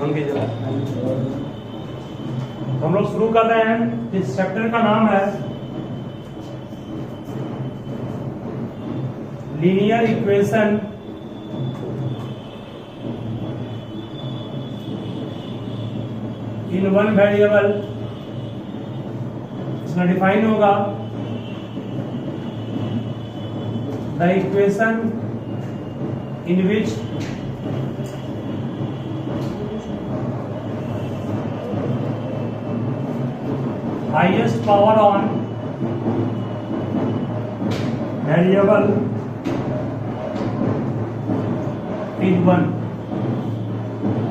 उनकी जगह हम लोग शुरू कर रहे हैं। इस चैप्टर का नाम है linear equation in one variable. इसमें डिफाइन होगा the equation in which highest power on variable is 1।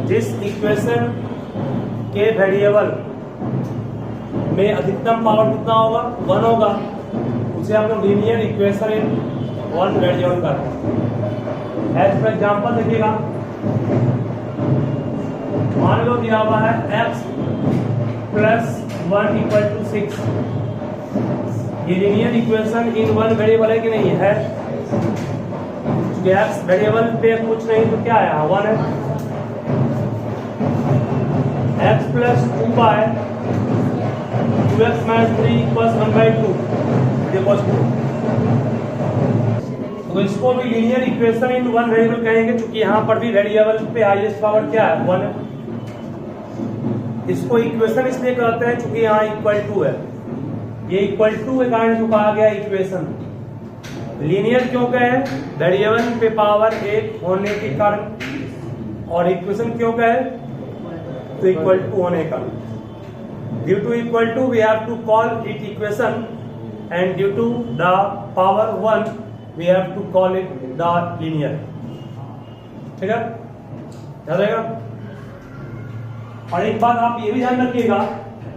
जिस इक्वेशन के वेरिएबल में अधिकतम पावर कितना होगा, 1 होगा, उसे हम लोग linear equation in one variable करते हैं। एज फॉर एग्जांपल देखिएगा, मान लो दिया हुआ है x प्लस 1 इक्वल टू 6। ये linear equation in one variable है कि नहीं है? x वेरिएबल पे कुछ नहीं तो क्या है, 1 है। x plus 2x minus 3 equals 1/2। तो इसको भी linear equation in one variable कहेंगे, क्योंकि यहाँ पर भी वेरिएबल पे हाईएस्ट पावर क्या है, 1 है। इसको इक्वेशन इसलिए कहते हैं क्योंकि यहाँ इक्वल टू है। ये इक्वल टू के कारण जो कहा गया इक्वेशन। लीनियर क्यों कहे? वेरिएबल पे पावर 1 होने के कारण। और इक्वेशन क्यों कहे? तो इक्वल टू होने का। Due to equal to we have to call it equation, and due to the power 1 we have to call it the linear. ठीक है, याद रहेगा। और एक बात आप ये भी ध्यान रखिएगा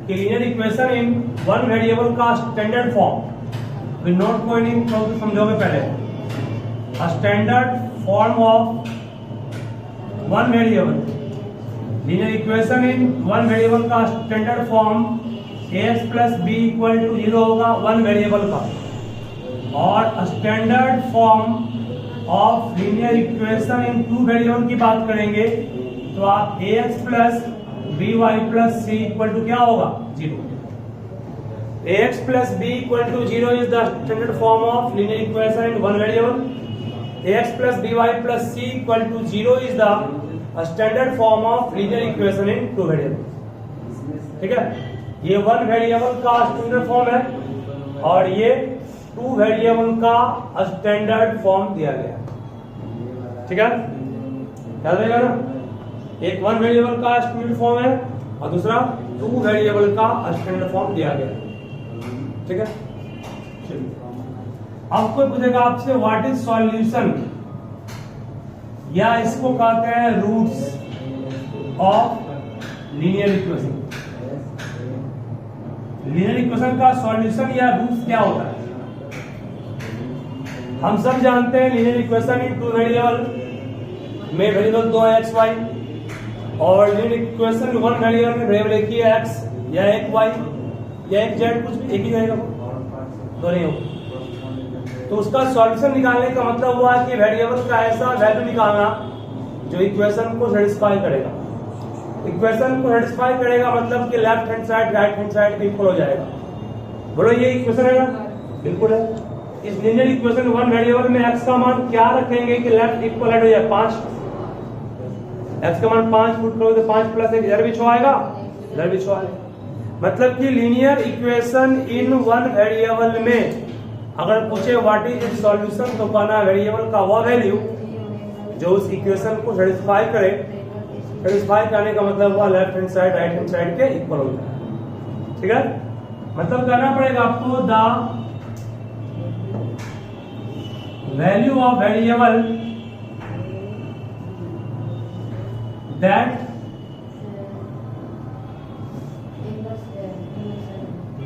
कि linear equation in one variable का standard form will not go in, समझोगे पहले। Standard form of one variable, linear equation in one variable का standard form ax plus B equal to 0 होगा वन वेरिएबल का। और standard form of linear equation in two variable की बात करेंगे तो आप ax plus by plus C equal to क्या होगा, 0। ax plus b equal to 0 is the standard form of linear equation in one variable. ax plus by plus c equal to 0 is the standard form of linear equation in two variable. ठीक है, ये one variable का standard form है और ये two variable का standard form दिया गया। ठीक है, याद रहेगा ना। एक वन वेरिएबल का स्टैंडर्ड फॉर्म है और दूसरा टू वेरिएबल का स्टैंडर्ड फॉर्म दिया गया। ठीक है, अब कोई पूछेगा आपसे व्हाट इज सॉल्यूशन, या इसको कहते हैं roots of linear equation. Linear equation का सॉल्यूशन या रूट्स क्या होता है? हम सब जानते हैं linear equation in two variable में वेरिएबल 2 है x y, और लीनियर इक्वेशन वन वेरिएबल में वेरिएबल एक ही है x या एक y या एक z, कुछ भी एक ही रहेगा, दो नहीं होगा। तो उसका सॉल्यूशन निकालने का मतलब हुआ कि वेरिएबल का ऐसा वैल्यू निकालना जो इक्वेशन को सेटिस्फाई करेगा। इक्वेशन को सेटिस्फाई करेगा मतलब कि left hand side right hand side के इक्वल हो जाएगा। बोलो ये इक्वेशन है ना? बिल्कुल है। इस लीनियर इक्वेशन वन वेरिएबल में x का मान क्या रखेंगे कि लेफ्ट इक्वल हो जाए 5। x का मान 5 पुट करोगे तो 5 प्लस 1 इधर भी 6 आएगा, इधर भी 6 आएगा। मतलब कि linear equation in one variable में अगर पूछे व्हाट इज इट्स सॉल्यूशन तो कहना वेरिएबल का वह वैल्यू जो उस इक्वेशन को सेटिस्फाई करे। सेटिस्फाई करने का मतलब हुआ left hand side right hand side के इक्वल हो जाए। ठीक है, मतलब करना पड़ेगा आपको the value of variable that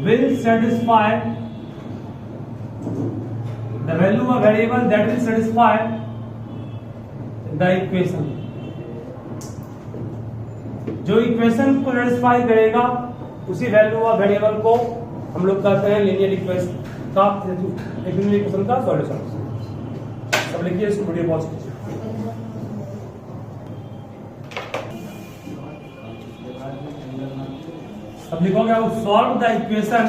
will satisfy the value of variable that will satisfy the equation। जो इक्वेशन को सेटिस्फाई करेगा उसी वैल्यू ऑफ वेरिएबल को हम लोग कहते हैं लीनियर इक्वेशन का सॉल्यूशन। सब लिखिए, इसको वीडियो पॉज कीजिए। अब लिखोगे आप solve the equation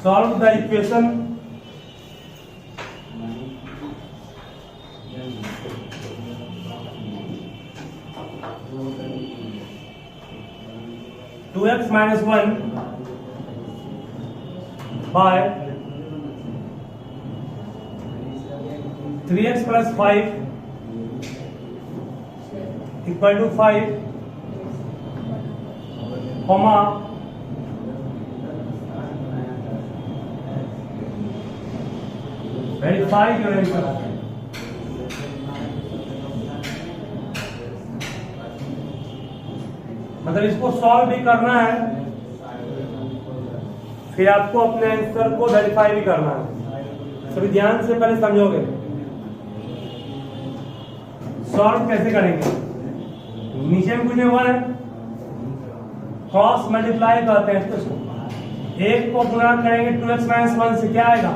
solve the equation 2x minus 1 by 3x plus 5 equal to 5, comma verify your answer. मतलब इसको सॉल्व भी करना है, फिर आपको अपने आंसर को वेरीफाई भी करना है। सभी ध्यान से पहले समझोगे सॉल्व कैसे करेंगे। नीचे में कुछ नहीं हुआ है, क्रॉस मल्टीप्लाई करते हैं इसको। एक को गुणा करेंगे 2x माइनस 1 से, क्या आएगा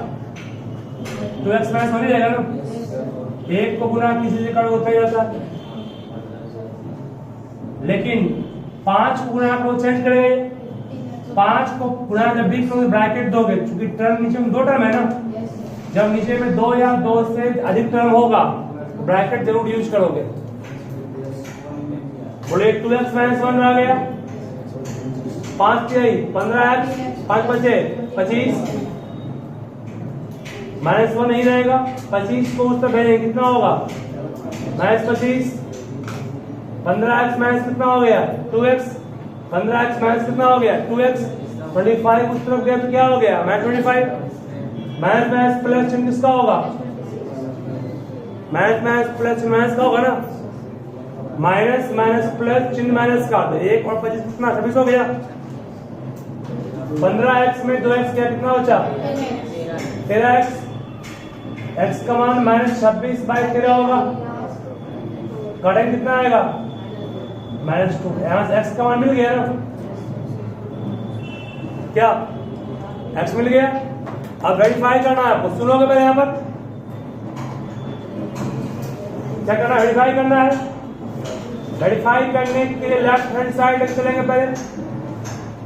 2x माइनस 1 ही रहेगा ना। एक को गुणा किसी से करोगे तो जाता है, लेकिन 5 को गुणा को चेंज करेंगे। 5 को गुणा जब भी करोगे ब्रैकेट दोगे, क्योंकि टर्म नीचे में 2 टर्म है ना। जब नीचे में 2 या 2 से अधिक टर्म होगा ब्रैकेट जरूर यूज करोगे। बोले 2x माइनस 1 आ गया, 5 की 15x, 5 बचे 25, माइनस 1 नहीं रहेगा। 25 को उस तक भेजेंगे, कितना होगा माइनस 25। 15x माइनस कितना हो गया 2x, 15x माइनस कितना हो गया 2x। 25 उस तरफ गया तो क्या हो गया माइनस 25। माइनस माइनस प्लस चिन्ह किसका होगा, माइनस माइनस प्लस माइनस का होगा ना। माइनस माइनस प्लस चिन्ह माइनस का, तो 1 और 25 कितना 26 हो गया। 15x में 2x क्या कितना बचा 13x। x का मान माइनस 26/13 होगा। कटेंगे कितना आएगा -2। यहाँ से x का मान मिल गया ना, क्या x मिल गया। अब वेरीफाई करना है आपको, सुनोगे पहले यहाँ पर क्या करना है, वेरीफाई करना है। वेरीफाई करने के लिए लेफ्ट हैंड साइड चलेंगे पहले।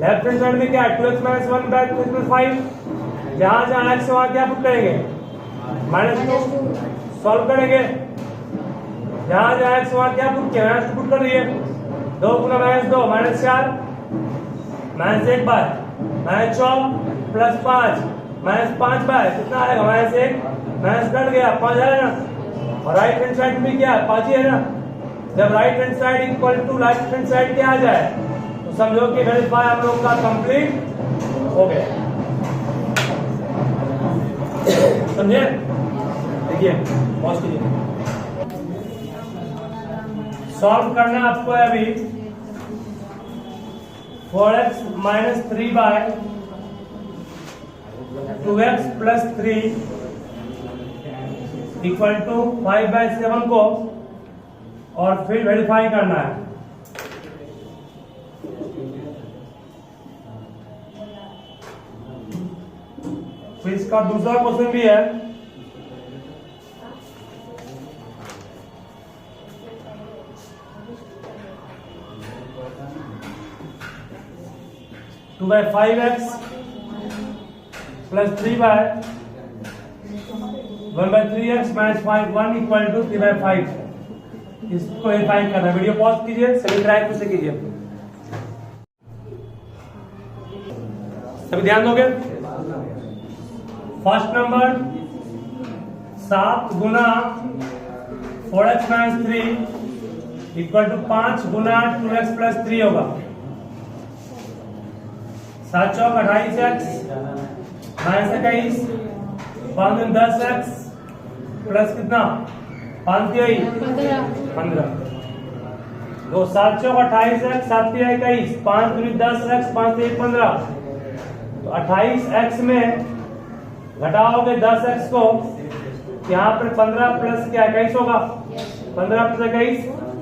लेफ्ट हैंड साइड में क्या है 2x माइनस 1 बाय 5। जहां जहां x वहां क्या पुट करेंगे -2 सॉल्व करेंगे। जहां जहां x वहां क्या पुट किया -2 पुट कर दिए। 2 गुना -2 -4, -1 बाय -4 प्लस 5 -5 बाय कितना आएगा -1, माइनस कट गया 5 आएगा ना। और राइट हैंड साइड में क्या है 5 ही है ना। जब right hand side equal to left hand side क्या आ जाए तो समझो कि वेरीफाई हम लोग का कंप्लीट हो गया। समझे, देखिए पॉज कीजिए। सॉल्व करना आपको है अभी 4x minus 3 by 2x plus 3 equal to 5/7 को, और फिर वेरीफाई करना है। फिर इसका दूसरा क्वेश्चन भी है। Two by 5x plus 3 by 1/3x minus 1 equal to 3/5। इसको वेरीफाई करना है। वीडियो पॉज कीजिए, सभी ट्राई खुद से कीजिए। सभी ध्यान दोगे। फर्स्ट नंबर 7 गुना 4x माइनस 3 इक्वल टू 5 गुना 2x प्लस 3 होगा। 7 चौक 28x माइनस 21, 5 दूनी 10x प्लस कितना 5 3 15। 2 7 चौक 28x 7 3 21, 5 दूनी 10x 5 3 15। तो 28x में घटाओगे 10x को, यहाँ पर 15 प्लस क्या 21 होगा। 15 प्लस 21,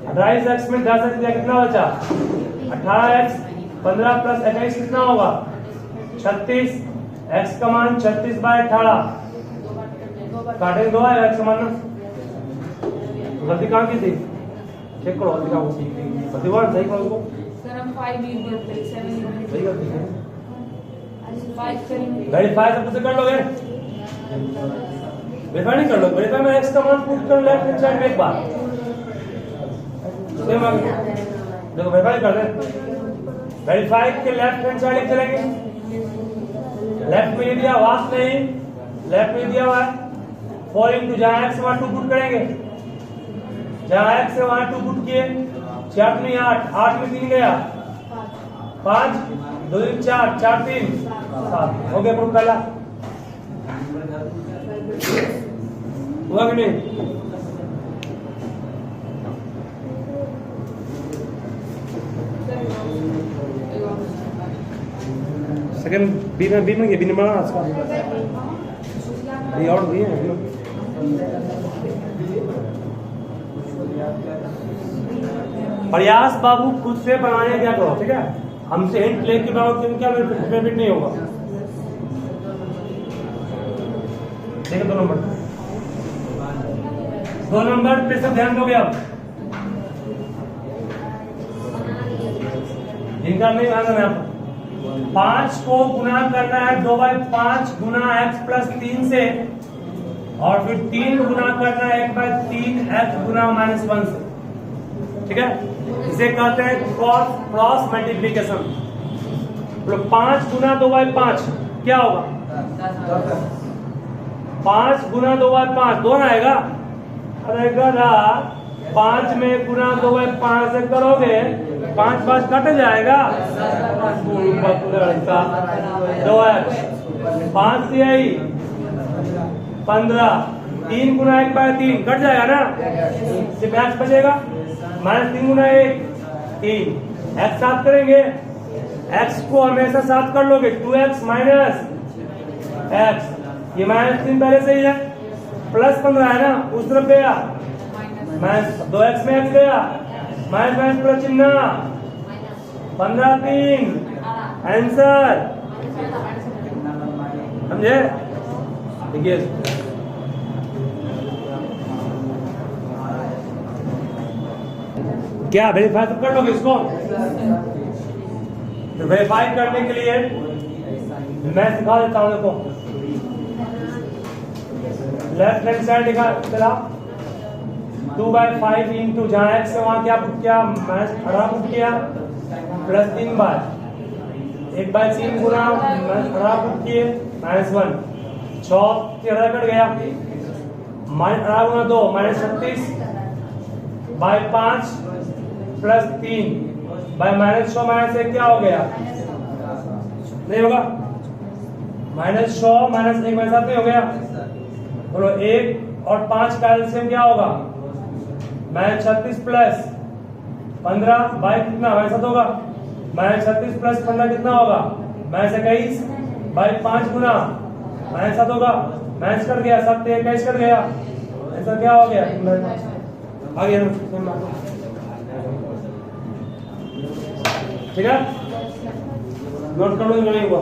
28x में 10x कितना बचा 18x। 15 प्लस 21 कितना होगा 36। x का मान 36/18, काटेंगे 2 आएगा x का मान। गलती कहाँ की थी? चेक करो गलती कहाँ होती। प्रतिवार सही करो उसको। सर हम 5 यूज करते हैं 7 यूज सही गलती है। 5 करेंगे। वेरीफाई सब से कर लोगे? वेरीफाई नहीं कर लो। वेरीफाई में x का मान पुट करो लेफ्ट हैंड साइड में एक बार। सेम आ गया। देखो वेरीफाई कर दे। वेरीफाई के लेफ्ट हैंड साइड चलेंगे। लेफ्ट में ये दिया वास नहीं, लेफ्ट में दिया हुआ है 4 इंटू जहाँ x वहाँ 2 पुट करेंगे। जहाँ x से वहाँ 2 पुट किए, 4 में 8, 8 में 3 गया 5, 2 4, 4 3 7 हो गया प्रूफ पहला। हुआ कि नहीं? सेकंड बी में बी नंबर ना इसका ये और भी है। प्रयास बाबू खुद से बनाने क्या करो, ठीक है? हमसे हिंट लेके बनाओ क्योंकि क्या बेनिफिट नहीं होगा। देखो 2 नंबर पे सब ध्यान दोगे आप। इनका नहीं ध्यान देना आप। 5 को गुना करना है 2/5 गुना x प्लस 3 से, और फिर 3 गुना करना है 1/3 x गुना -1 से, ठीक है? इसे कहते हैं क्रॉस मल्टीप्लिकेशन। तो 5 गुना 2/5 क्या होगा? 5 गुना 2/5 2 ना आएगा। अरे गधा 5 में गुना 2/5 से करोगे 5 5 कट जाएगा। 2x 5 से आई 15, 3 गुना 1/3 कट जाएगा ना, सिर्फ x बचेगा। -3 गुना 1 3, x साथ करेंगे, x को हमेशा साथ कर लोगे 2x माइनस x, ये -3 पहले से ही है, प्लस 15 है ना उस तरफ गया, माइनस 2x में x गया, माइनस माइनस प्लस चिन्ह 15 3 आंसर। समझे? देखिए क्या वेरीफाई तो कर लोगे इसको? तो वेरीफाई करने के लिए मैं सिखा देता हूं। देखो लेफ्ट हैंड साइड लिखा चला 2/5 इंटू जहाँ x से वहां क्या पुट किया, -18 पुट किया, प्लस 3 बार 1/3 गुना -18 पुट किए, -1 6 13 कट गया, -18 गुना 2 -36/5 प्लस 3 बाय -6 -1 क्या हो गया? नहीं होगा। -6 -1 मेरे साथ नहीं हो गया। बोलो 1 और 5 का एलसीएम क्या होगा? -36 प्लस 15 बाय कितना मेरे साथ होगा? -36 प्लस 15 कितना होगा? -21 बाय 5 गुना मेरे साथ होगा। माइनस कट गया, 7 से 21 कट गया, ऐसा क्या हो गया? आ गया। ठीक है, नोट कर लो, नहीं हुआ।